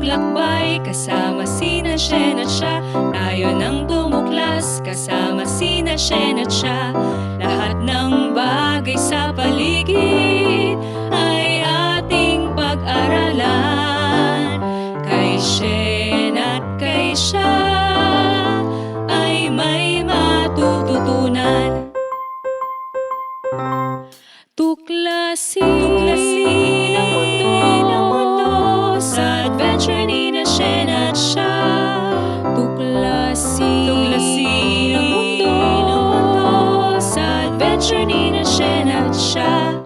maglakbay, kasama sina Shen at siya. Tayo nang tumuklas, kasama sina Shen at siya. Lahat ng bagay sa paligid ay ating pag-aralan. Kay Shen at kay siya ay may matututunan. Tuklasin ang mundo sa adventure ni na Shen at siya. Tuklasin ang mundo sa adventure ni na Shen at siya.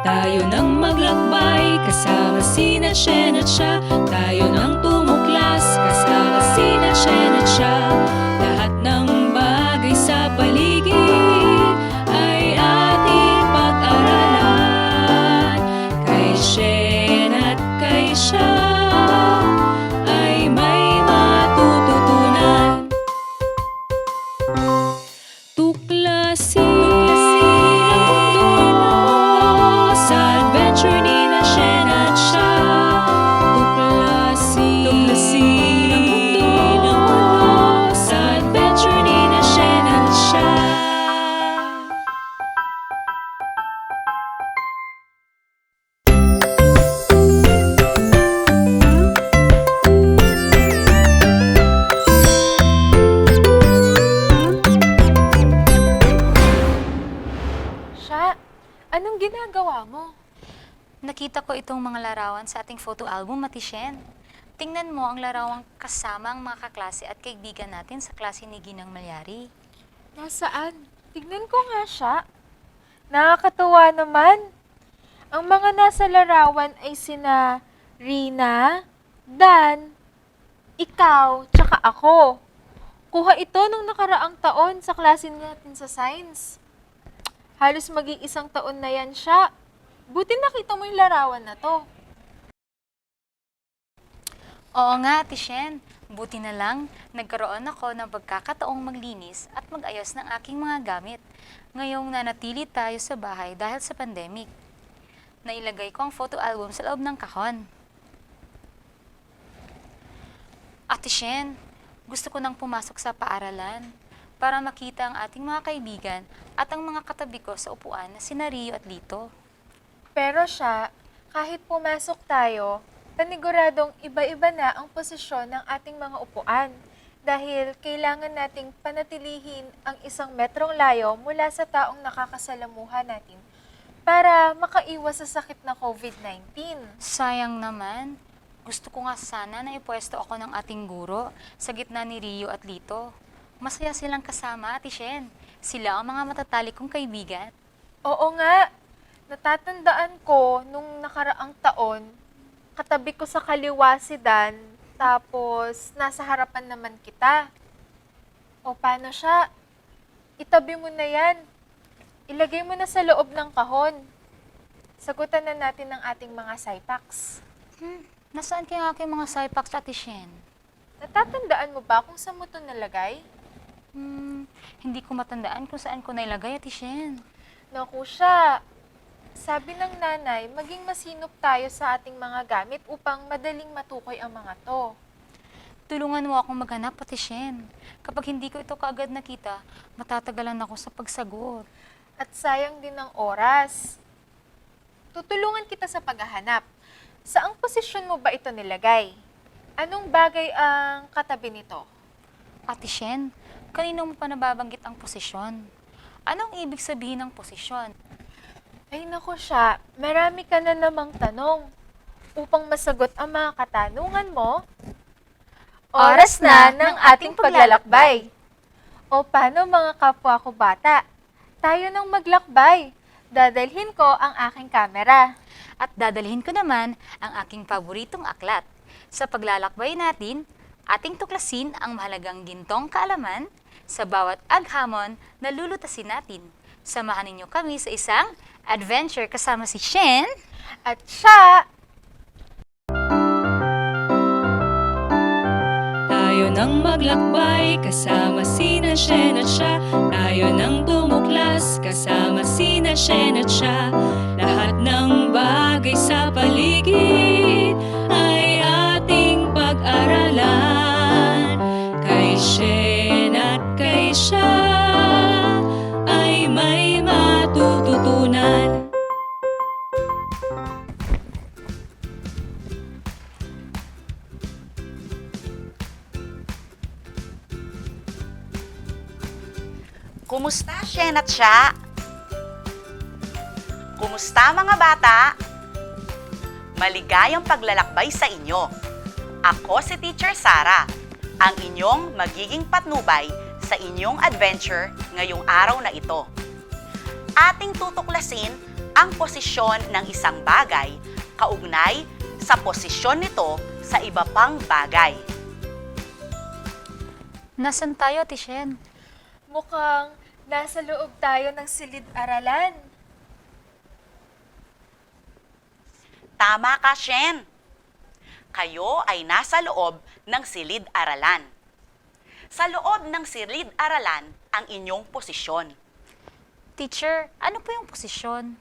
Tayo nang maglakbay, kasama sina Shen at siya. Tayo nang tumuklas, kasama sina Shen at siya. Lahat ng bagay sa paligid ay ating pag-aralan. Kay Shen at kay siya ay may matututunan. Tuklasin ang mundo sa adventure ni na Shen at siya. Tuklasin ang mundo sa adventure ni na Shen at siya. Siya, anong ginagawa mo? Nakita ko itong mga larawan sa ating photo album, Ate Shen. Tingnan mo ang larawang kasama ang mga kaklase at kaibigan natin sa klase ni Ginang Malyari. Nasaan? Tignan ko nga siya. Nakakatuwa naman. Ang mga nasa larawan ay sina Rina, Dan, ikaw, tsaka ako. Kuha ito nung nakaraang taon sa klase natin sa science. Halos mag-iisang taon na yan siya. Buti nakita mo yung larawan na to. Oo nga, Ate Shen. Buti na lang, nagkaroon ako ng pagkakataong maglinis at mag-ayos ng aking mga gamit. Ngayong nanatili tayo sa bahay dahil sa pandemic. Nailagay ko ang photo album sa loob ng kahon. Ate Shen, gusto ko nang pumasok sa paaralan para makita ang ating mga kaibigan at ang mga katabi ko sa upuan na sina Rio at Lito. Pero siya, kahit pumasok tayo, paniguradong iba-iba na ang posisyon ng ating mga upuan dahil kailangan nating panatilihin ang isang metrong layo mula sa taong nakakasalamuha natin para makaiwas sa sakit na COVID-19. Sayang naman, gusto ko nga sana na ipwesto ako ng ating guro sa gitna ni Rio at Lito. Masaya silang kasama, Ate Shen. Sila ang mga matatalik kong kaibigan. Oo nga, natatandaan ko nung nakaraang taon, katabi ko sa kaliwa si Dan, tapos nasa harapan naman kita. O paano siya? Itabi mo na yan. Ilagay mo na sa loob ng kahon. Sagutan na natin ang ating mga Cypax. Nasaan kaya aking mga Cypax, Ate Shen? Natatandaan mo ba kung saan mo ito nalagay? Hindi ko matandaan kung saan ko nailagay, Ate Shen. Naku siya, sabi ng nanay, maging masinop tayo sa ating mga gamit upang madaling matukoy ang mga to. Tulungan mo akong maghanap, Ate Shen. Kapag hindi ko ito kaagad nakita, matatagalan ako sa pagsagot. At sayang din ang oras. Tutulungan kita sa paghahanap. Saang posisyon mo ba ito nilagay? Anong bagay ang katabi nito? Ate Shen, kanino mo pa nababanggit ang posisyon? Anong ibig sabihin ng posisyon? Ay naku siya, marami ka na namang tanong. Upang masagot ang mga katanungan mo, oras na ng ating paglalakbay. O paano mga kapwa ko bata? Tayo nang maglakbay. Dadalhin ko ang aking kamera. At dadalhin ko naman ang aking paboritong aklat. Sa paglalakbay natin, ating tuklasin ang mahalagang gintong kaalaman sa bawat aghamon na lulutasin natin. Samahan ninyo kami sa isang adventure kasama si Shen at siya. Tayo nang maglakbay, kasama sina Shen at siya. Tayo nang tumuklas, kasama sina Shen at siya. Lahat ng bagay sa paligid Kumusta, Shen at Sha? Kumusta mga bata? Maligayang paglalakbay sa inyo. Ako si Teacher Sara, ang inyong magiging patnubay sa inyong adventure ngayong araw na ito. Ating tutuklasin ang posisyon ng isang bagay kaugnay sa posisyon nito sa iba pang bagay. Nasaan tayo, Ate Shen? Mukhang nasa loob tayo ng silid-aralan. Tama ka, Shen. Kayo ay nasa loob ng silid-aralan. Sa loob ng silid-aralan ang inyong posisyon. Teacher, ano po yung posisyon?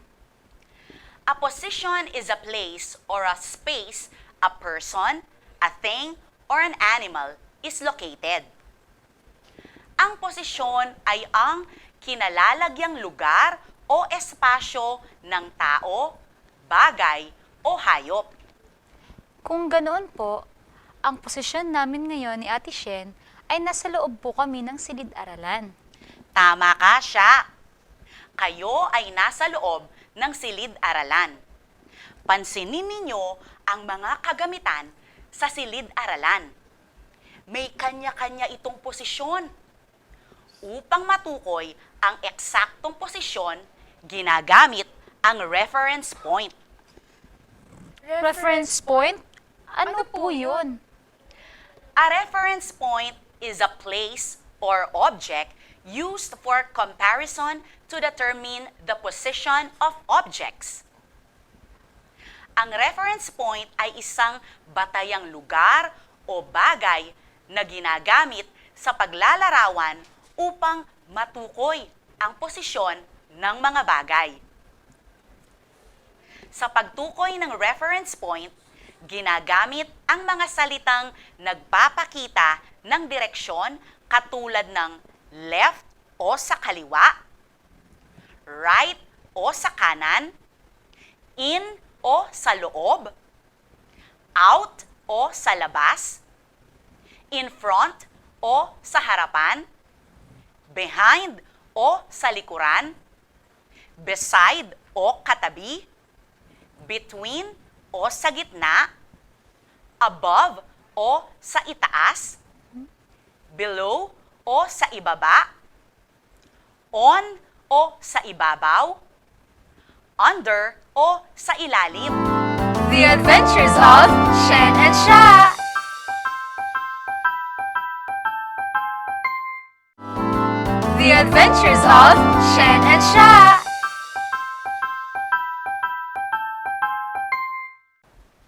A position is a place or a space a person, a thing, or an animal is located. Ang posisyon ay ang kinalalagyang lugar o espasyo ng tao, bagay, o hayop. Kung ganoon po, ang posisyon namin ngayon ni Ate Shen ay nasa loob po kami ng silid-aralan. Tama ka, Sha. Kayo ay nasa loob ng silid-aralan. Pansinin ninyo ang mga kagamitan sa silid-aralan. May kanya-kanya itong posisyon. Upang matukoy ang eksaktong posisyon, ginagamit ang reference point. Reference point? Ano po yun? A reference point is a place or object used for comparison to determine the position of objects. Ang reference point ay isang batayang lugar o bagay na ginagamit sa paglalarawan upang matukoy ang posisyon ng mga bagay. Sa pagtukoy ng reference point, ginagamit ang mga salitang nagpapakita ng direksyon katulad ng left o sa kaliwa, right o sa kanan, in o sa loob, out o sa labas, in front o sa harapan, behind o sa likuran, beside o katabi, between o sa gitna, above o sa itaas, below o sa ibaba, on o sa ibabaw, under o sa ilalim. The Adventures of Shen and Sha! The Adventures of Shen and Sha!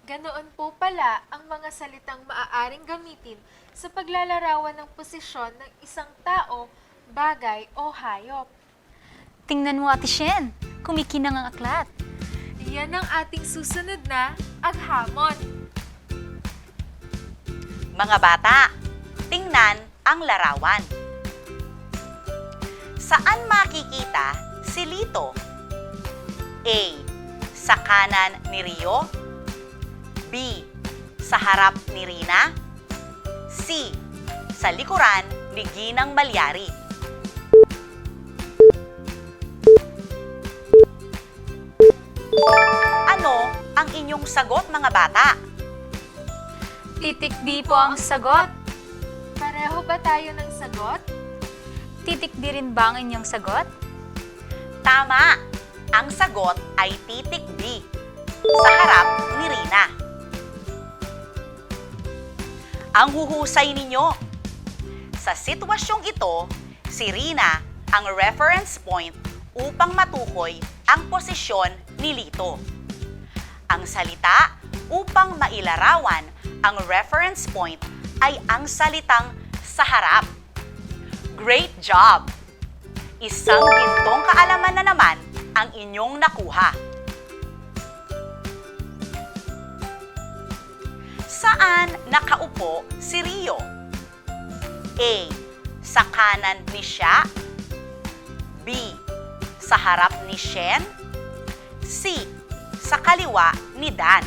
Ganoon po pala ang mga salitang maaaring gamitin sa paglalarawan ng posisyon ng isang tao, bagay o hayop. Tingnan mo, Ate Shen. Kumikinang ang aklat. Yan ang ating susunod na aghamon. Mga bata, tingnan ang larawan. Saan makikita si Lito? A. Sa kanan ni Rio. B. Sa harap ni Rina. C. Sa likuran ni Ginang Malyari. Ano ang inyong sagot, mga bata? Titik B po ang sagot. Pareho ba tayo ng sagot? Titik D rin ba ang inyong sagot? Tama! Ang sagot ay titik B. Sa harap ni Rina. Ang huhusay ninyo. Sa sitwasyong ito, si Rina ang reference point upang matukoy ang posisyon ni Lito. Ang salita upang mailarawan ang reference point ay ang salitang sa harap. Great job! Isang gintong kaalaman na naman ang inyong nakuha. Saan nakaupo si Rio? A. Sa kanan ni Sha. B. Sa harap ni Shen. C. Sa kaliwa ni Dan.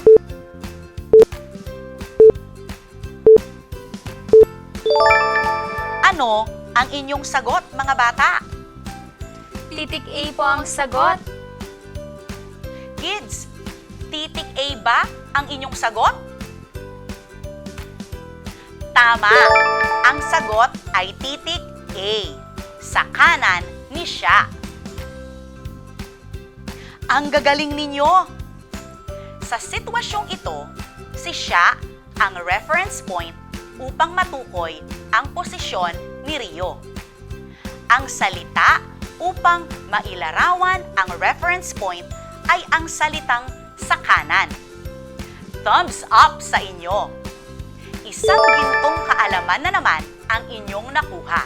Ano ang inyong sagot, mga bata? Titik A po ang sagot. Kids, titik A ba ang inyong sagot? Tama! Ang sagot ay titik A, sa kanan ni siya. Ang gagaling ninyo! Sa sitwasyong ito, si siya ang reference point upang matukoy ang posisyon ni Rio. Ang salita upang mailarawan ang reference point ay ang salitang sa kanan. Thumbs up sa inyo! Isang gintong kaalaman na naman ang inyong nakuha.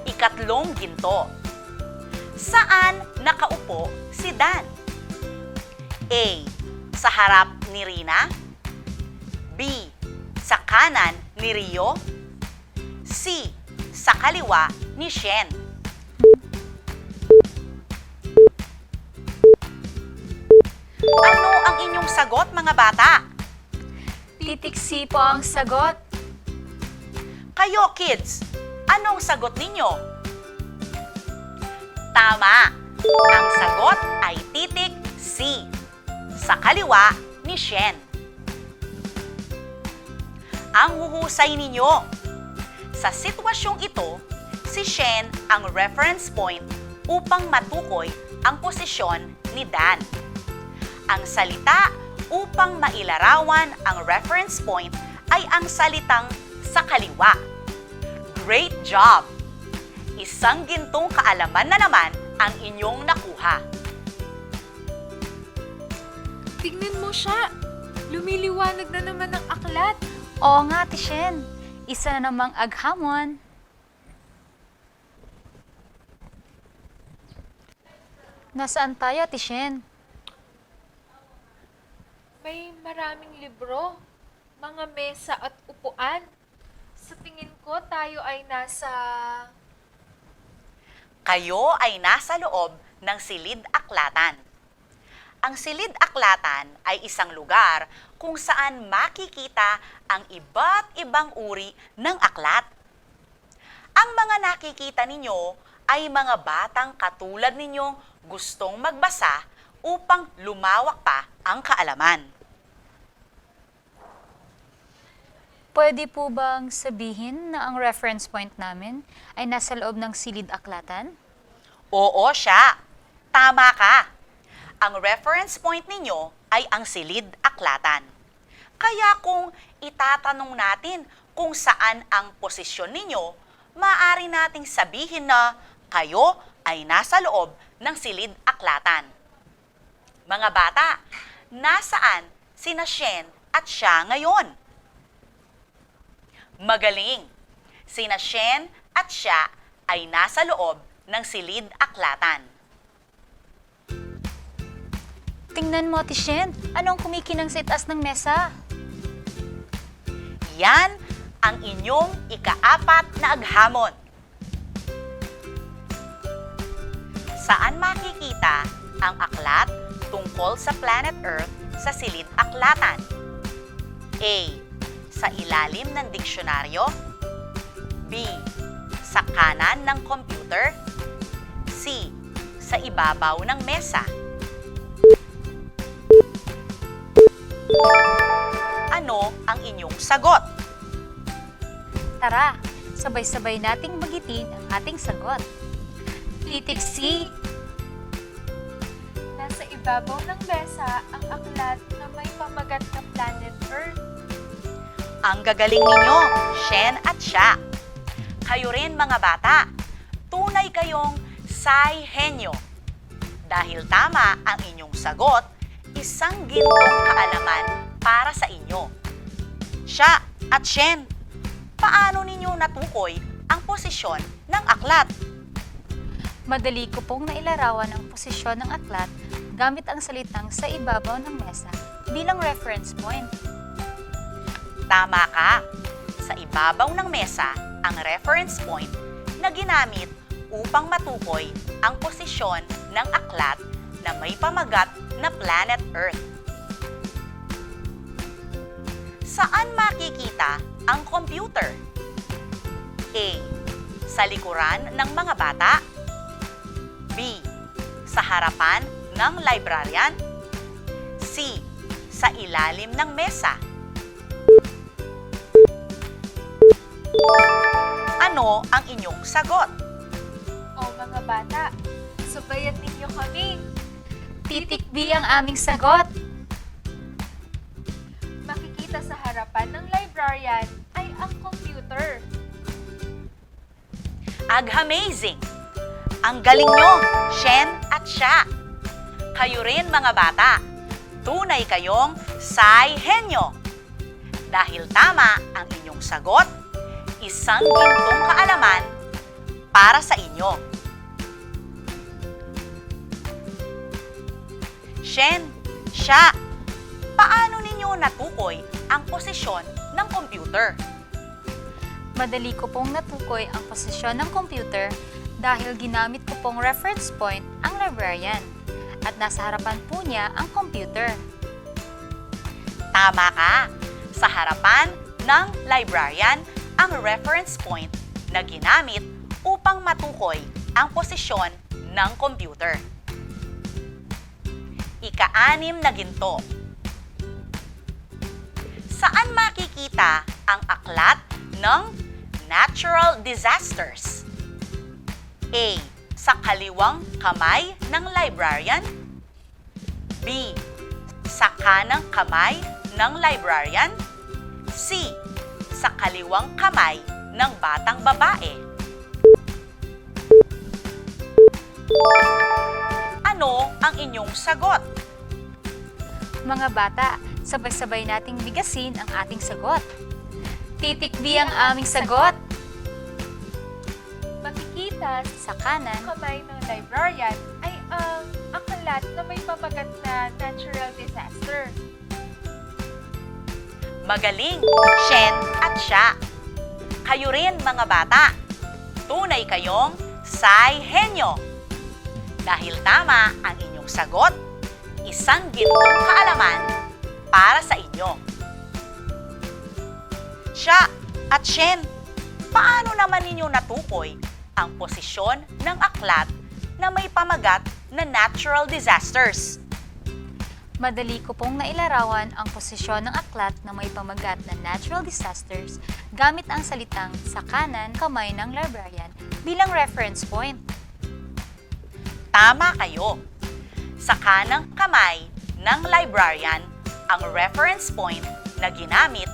Ikatlong ginto. Saan nakaupo si Dan? A. Sa harap ni Rina. B. Sa kanan ni Rio. C. Sa kaliwa ni Shen. Ano ang inyong sagot, mga bata? Titik C po ang sagot. Kayo, kids, anong sagot ninyo? Tama! Ang sagot ay titik C, sa kaliwa ni Shen. Ang huhusay ninyo. Sa sitwasyong ito, si Shen ang reference point upang matukoy ang posisyon ni Dan. Ang salita upang mailarawan ang reference point ay ang salitang sa kaliwa. Great job! Isang gintong kaalaman na naman ang inyong nakuha. Tignan mo siya. Lumiliwanag na naman ang aklat. Oo nga, Tishen. Isa na namang aghamon. Nasaan tayo, Tishen? May maraming libro, mga mesa at upuan. Sa tingin ko, tayo ay nasa... Kayo ay nasa loob ng silid-aklatan. Ang silid-aklatan ay isang lugar kung saan makikita ang iba't ibang uri ng aklat. Ang mga nakikita ninyo ay mga batang katulad ninyong gustong magbasa upang lumawak pa ang kaalaman. Pwede po bang sabihin na ang reference point namin ay nasa loob ng silid-aklatan? Oo siya. Tama ka. Ang reference point ninyo ay ang silid-aklatan. Kaya kung itatanong natin kung saan ang posisyon ninyo, maaari nating sabihin na kayo ay nasa loob ng silid-aklatan. Mga bata, nasaan sina Shen at siya ngayon? Magaling! Sina Shen at siya ay nasa loob ng silid-aklatan. Tingnan mo, Tishen. Anong kumikinang sa itaas ng mesa? Yan ang inyong ika-4 na aghamon. Saan makikita ang aklat tungkol sa planet Earth sa silid-aklatan? A. Sa ilalim ng diksyonaryo. B. Sa kanan ng computer. C. Sa ibabaw ng mesa. Ano ang inyong sagot? Tara, sabay-sabay nating magitin ang ating sagot. Titik C. Nasa ibabaw ng mesa ang aklat na may pamagat na planet Earth. Ang gagaling ninyo, Shen at siya. Kayo rin, mga bata. Tunay kayong sai-henyo. Dahil tama ang inyong sagot, isang gintong kaalaman para sa inyo. Siya at Shen, paano ninyo natukoy ang posisyon ng aklat? Madali ko pong nailarawan ang posisyon ng aklat gamit ang salitang sa ibabaw ng mesa bilang reference point. Tama ka. Sa ibabaw ng mesa ang reference point na ginamit upang matukoy ang posisyon ng aklat na may pamagat na planet Earth. Saan makikita ang computer? A. Sa likuran ng mga bata. B. Sa harapan ng librarian. C. Sa ilalim ng mesa. Ano ang inyong sagot? O mga bata, sabayan ninyo kami. Titik B ang aming sagot. Makikita sa harapan ng librarian ay ang computer. Amazing! Ang galing nyo, Shen at Sha. Kayo rin mga bata, tunay kayong henyo. Dahil tama ang inyong sagot, isang gintong kaalaman para sa inyo. Shen, Sha, paano ninyo natukoy ang posisyon ng computer? Madali ko pong natukoy ang posisyon ng computer dahil ginamit ko pong reference point ang librarian at nasa harapan po niya ang computer. Tama ka! Sa harapan ng librarian ang reference point na ginamit upang matukoy ang posisyon ng computer. Ika-6 na ginto. Saan makikita ang aklat ng natural disasters? A. Sa kaliwang kamay ng librarian. B. Sa kanang kamay ng librarian. C. Sa kaliwang kamay ng batang babae. Ano ang inyong sagot? Mga bata, sabay-sabay nating bigasin ang ating sagot. Titik B ang aming sagot. Makikita Sa kanan, sa kamay ng librarian ay ang aklat na may pamagat na natural disaster. Magaling, Shen at Sha. Kayo rin mga bata, tunay kayong henyo. Dahil tama ang inyong sagot, isang gintong kaalaman para sa inyo. Sha at Shen, paano naman ninyo natukoy ang posisyon ng aklat na may pamagat na natural disasters? madali ko pong nailarawan ang posisyon ng aklat na may pamagat na natural disasters gamit ang salitang sa kanan kamay ng librarian bilang reference point. Tama kayo. Sa kanang kamay ng librarian ang reference point na ginamit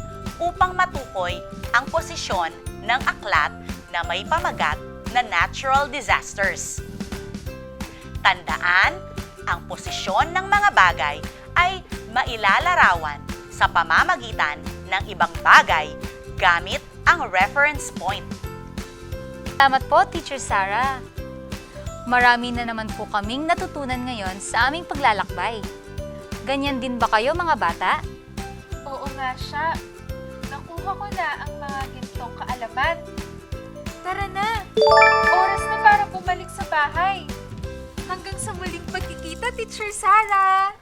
upang matukoy ang posisyon ng aklat na may pamagat na natural disasters. Tandaan, ang posisyon ng mga bagay ay mailalarawan sa pamamagitan ng ibang bagay gamit ang reference point. Salamat po, Teacher Sarah. Marami na naman po kaming natutunan ngayon sa aming paglalakbay. Ganyan din ba kayo mga bata? Oo nga siya. Nakuha ko na ang mga gintong kaalaman. Tara na! Oras na para bumalik sa bahay. Hanggang sa muling pagkikita, Teacher Sarah!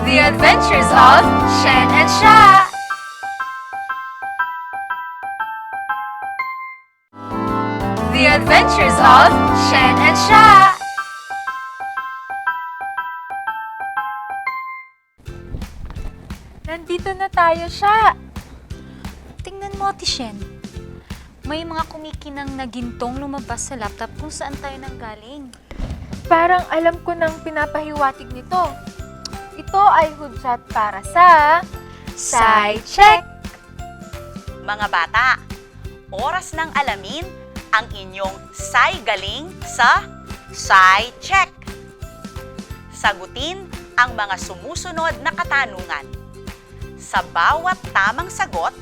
The Adventures of Shen and Sha! The Adventures of Shen and Sha! Nandito na tayo siya. Tingnan mo, Ate Shen. May mga kumikinang na gintong lumabas sa laptop kung saan tayo nanggaling. Parang alam ko nang pinapahiwatig nito. Ito ay hudyat para sa Sci Check. Mga bata, oras ng alamin ang inyong Sci galing sa Sci Check. Sagutin ang mga sumusunod na katanungan. Sa bawat tamang sagot,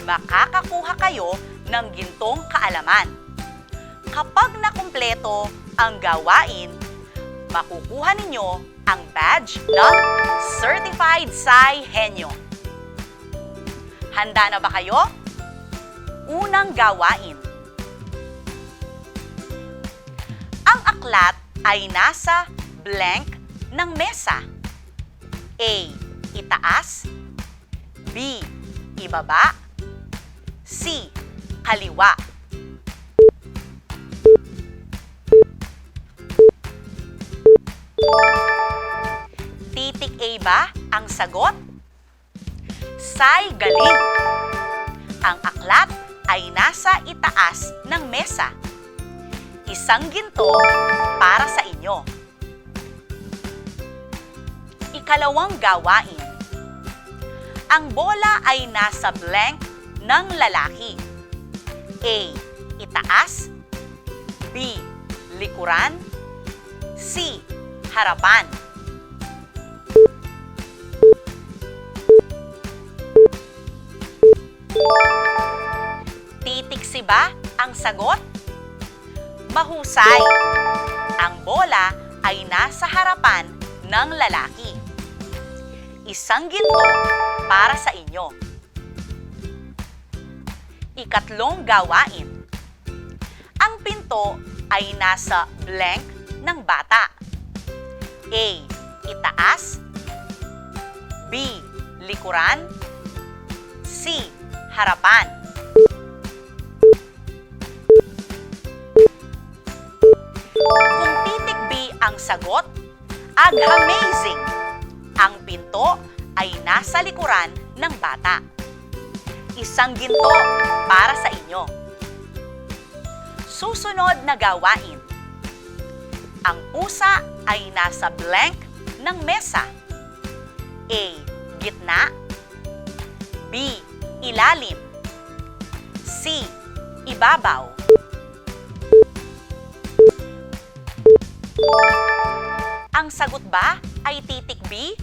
makakakuha kayo ng gintong kaalaman. Kapag nakumpleto ang gawain, makukuha ninyo ang badge ng Certified Sci Henyo. Handa na ba kayo? Unang gawain. Ang aklat ay nasa blank ng mesa. A. Itaas. B. Ibaba. C. kaliwa. Titik A ba ang sagot? Say galing! Ang aklat ay nasa itaas ng mesa. Isang ginto para sa inyo. Ikalawang gawain. Ang bola ay nasa blank ng lalaki. A. Itaas. B. Likuran. C. Harapan. Titik C ba ang sagot? Mahusay! Ang bola ay nasa harapan ng lalaki. Isang ginto para sa inyo. Ikatlong gawain. Ang pinto ay nasa blank ng bata. A. Itaas. B. Likuran. C. Harapan. Kung titik B ang sagot, amazing! Ang pinto ay nasa likuran ng bata. Isang ginto para sa inyo. Susunod na gawain. Ang pusa ay nasa blank ng mesa. A. Gitna. B. Ilalim. C. Ibabaw. Ang sagot ba ay titik B?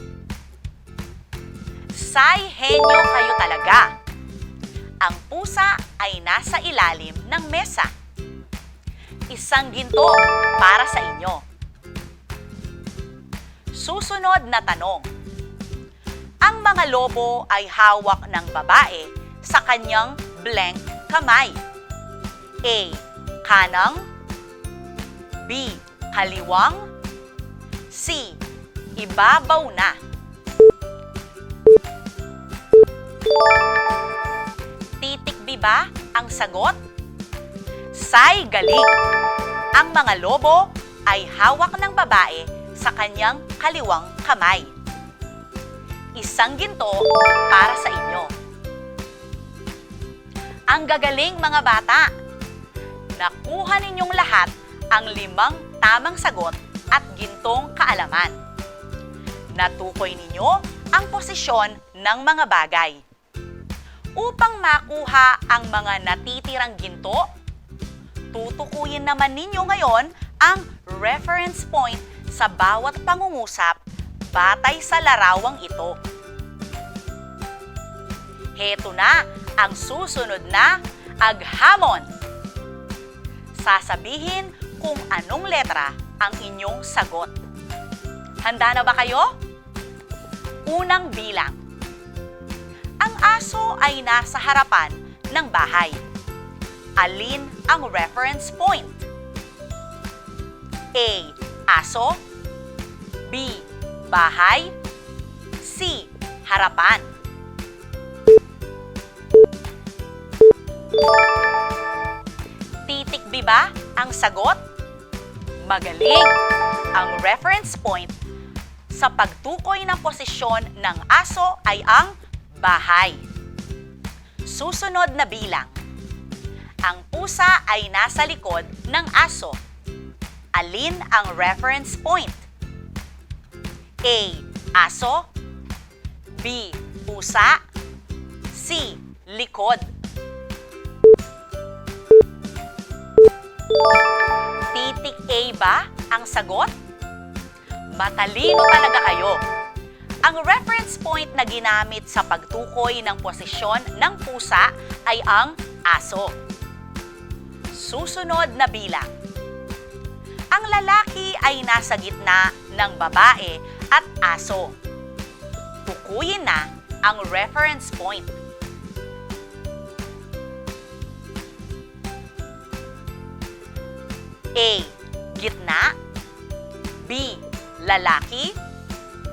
Say henyo kayo talaga. Ang pusa ay nasa ilalim ng mesa. Isang ginto para sa inyo. Susunod na tanong. Ang mga lobo ay hawak ng babae sa kanyang blank kamay. A. Kanang. B. Kaliwang. C. Ibabaw na. Titik B ba ang sagot? Say galing! Ang mga lobo ay hawak ng babae sa kanyang kaliwang kamay. Isang ginto para sa inyo. Ang gagaling mga bata! Nakuha ninyong lahat ang 5 tamang sagot at gintong kaalaman. Natukoy ninyo ang posisyon ng mga bagay. Upang makuha ang mga natitirang ginto, tutukuyin naman ninyo ngayon ang reference point sa bawat pangungusap batay sa larawang ito. Heto na ang susunod na aghamon. Sasabihin kung anong letra ang inyong sagot. Handa na ba kayo? Unang bilang. Ang aso ay nasa harapan ng bahay. Alin ang reference point? A. Aso. B. Bahay. C. Harapan. Titik B ba ang sagot? Magaling! Ang reference point sa pagtukoy ng posisyon ng aso ay ang bahay. Susunod na bilang. Ang pusa ay nasa likod ng aso. Alin ang reference point? A. Aso. B. Pusa. C. Likod. Titik A ba ang sagot? Matalino talaga kayo. Ang reference point na ginamit sa pagtukoy ng posisyon ng pusa ay ang aso. Susunod na bilang. Ang lalaki ay nasa gitna ng babae at aso. Tukuyin na ang reference point. A. Gitna. B. Lalaki.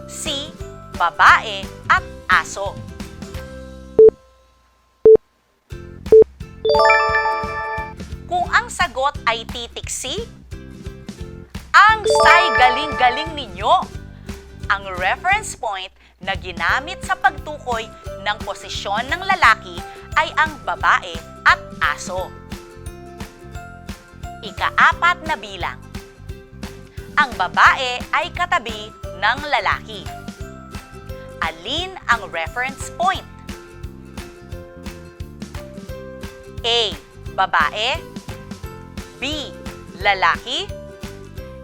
C. Babae at aso. sagot ay titik C? Ang say galing-galing ninyo! Ang reference point na ginamit sa pagtukoy ng posisyon ng lalaki ay ang babae at aso. Ika-4 na bilang. Ang babae ay katabi ng lalaki. Alin ang reference point? A. Babae. B. Lalaki.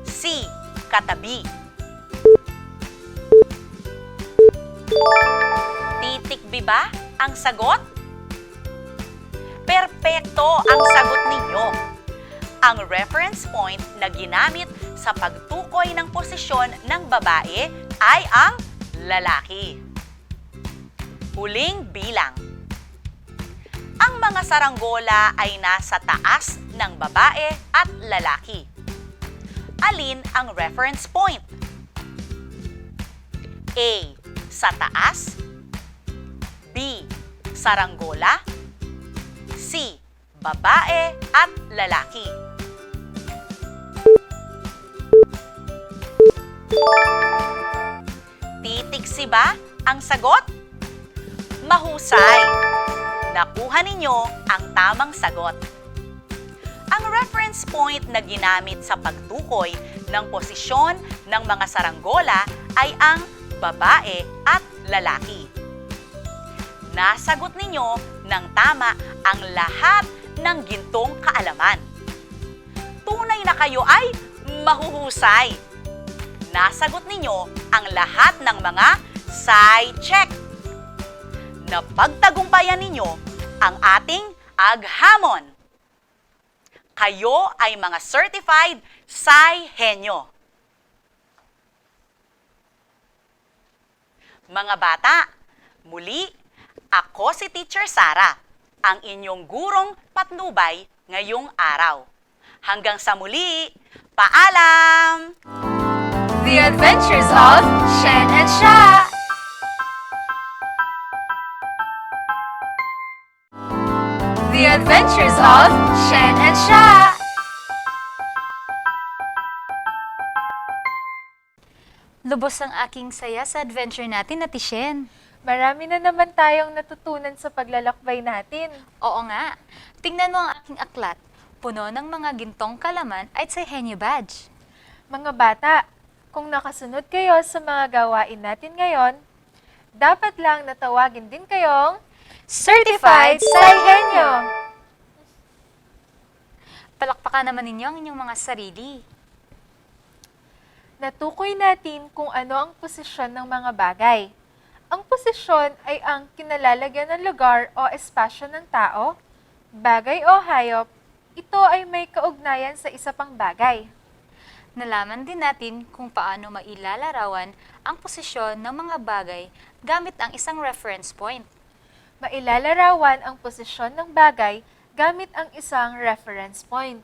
C. Katabi. Titik B ba ang sagot? Perpekto ang sagot ninyo. Ang reference point na ginamit sa pagtukoy ng posisyon ng babae ay ang lalaki. Huling bilang. Ang mga saranggola ay nasa taas ng babae at lalaki. Alin ang reference point? A. Sa taas. B. Saranggola. C. Babae at lalaki. Titik C ba ang sagot? Mahusay! Nakuha ninyo ang tamang sagot. Ang reference point na ginamit sa pagtukoy ng posisyon ng mga saranggola ay ang babae at lalaki. Nasagot ninyo ng tama ang lahat ng gintong kaalaman. Tunay na kayo ay mahuhusay. Nasagot ninyo ang lahat ng mga side check. Napagtagumpayan ninyo ang ating aghamon. Kayo ay mga certified Sai-henyo. Mga bata, muli, ako si Teacher Sara, ang inyong gurong patnubay ngayong araw. Hanggang sa muli, paalam! The Adventures of Shen and Sha! The Adventures of Shen and Sha! Lubos ang aking saya sa adventure natin, Ate Shen. Marami na naman tayong natutunan sa paglalakbay natin. Oo nga. Tingnan mo ang aking aklat. Puno ng mga gintong kalaman at Sai-henyo badge. Mga bata, kung nakasunod kayo sa mga gawain natin ngayon, dapat lang natawagin din kayong Certified Sai-henyo! Palakpakan naman ninyo ang inyong mga sarili. Natukoy natin kung ano ang posisyon ng mga bagay. Ang posisyon ay ang kinalalagyan ng lugar o espasyo ng tao, bagay o hayop. Ito ay may kaugnayan sa isa pang bagay. Nalaman din natin kung paano mailalarawan ang posisyon ng mga bagay gamit ang isang reference point. Mailalarawan ang posisyon ng bagay gamit ang isang reference point.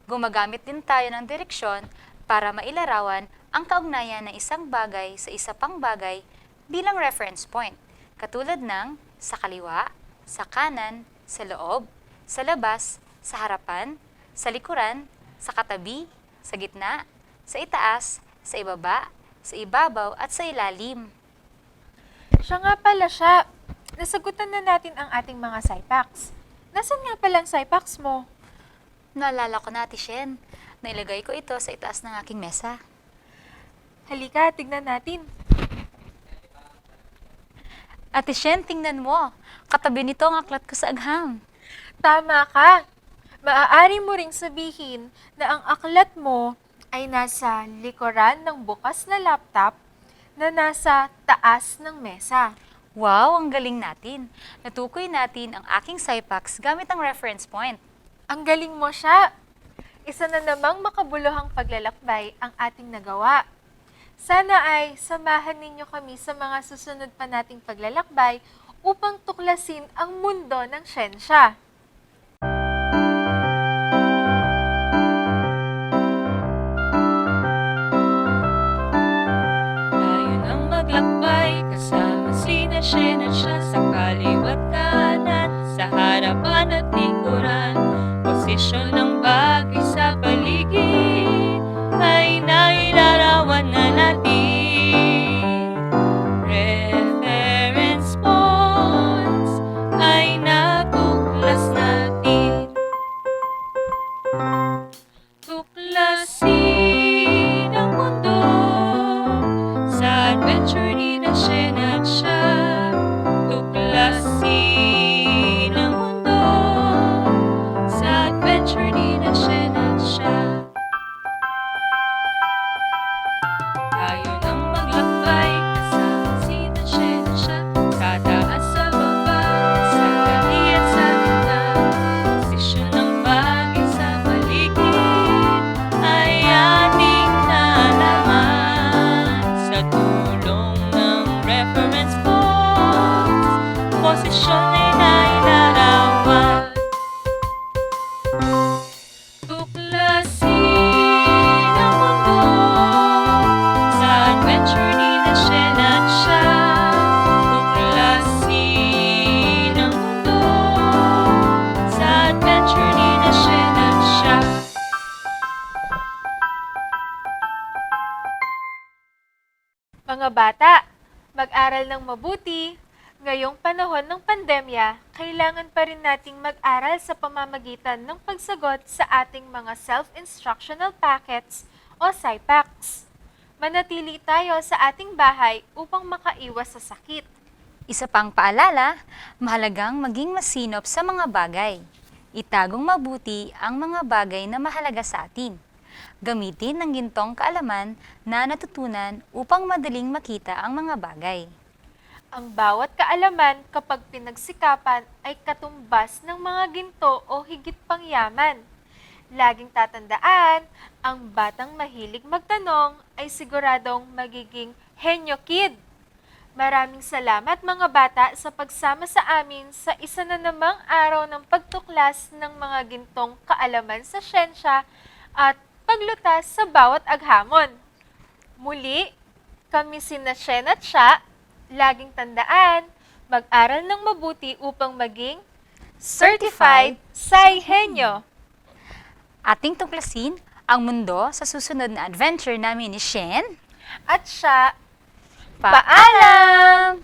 Gumagamit din tayo ng direksyon para mailarawan ang kaugnayan ng isang bagay sa isa pang bagay bilang reference point, katulad ng sa kaliwa, sa kanan, sa loob, sa labas, sa harapan, sa likuran, sa katabi, sa gitna, sa itaas, sa ibaba, sa ibabaw at sa ilalim. Siya nga pala siya. Nasagutan na natin ang ating mga SciPacks. Nasaan nga palang SciPacks mo? Naalala ko na, Ate Shen. Nailagay ko ito sa itaas ng aking mesa. Halika, tignan natin. Ate Shen, tingnan mo. Katabi nito ang aklat ko sa agham. Tama ka. Maaari mo ring sabihin na ang aklat mo ay nasa likuran ng bukas na laptop na nasa taas ng mesa. Wow, ang galing natin. Natukoy natin ang aking SciPacks gamit ang reference point. Ang galing mo siya. Isa na namang makabuluhang paglalakbay ang ating nagawa. Sana ay samahan ninyo kami sa mga susunod pa nating paglalakbay upang tuklasin ang mundo ng siyensya. Tayo nang maglakbay, kasama sina Shen at Sha sa kaliwat kanan, sa harapan at likuran. Posisyon ng bata, mag-aral ng mabuti. Ngayong panahon ng pandemya, kailangan pa rin nating mag-aral sa pamamagitan ng pagsagot sa ating mga self-instructional packets o SIPACs. Manatili tayo sa ating bahay upang makaiwas sa sakit. Isa pang paalala, mahalagang maging masinop sa mga bagay. Itagong mabuti ang mga bagay na mahalaga sa atin. Gamitin ang gintong kaalaman na natutunan upang madaling makita ang mga bagay. Ang bawat kaalaman kapag pinagsikapan ay katumbas ng mga ginto o higit pang yaman. Laging tatandaan, ang batang mahilig magtanong ay siguradong magiging henyo kid. Maraming salamat mga bata sa pagsama sa amin sa isa na namang araw ng pagtuklas ng mga gintong kaalaman sa siyensya at paglutas sa bawat aghamon. Muli, kami sina Shen at Sha. Laging tandaan, mag-aral ng mabuti upang maging Certified Sci-Henyo. Ating tuklasin ang mundo sa susunod na adventure namin ni Shen. At Sha, Paalam!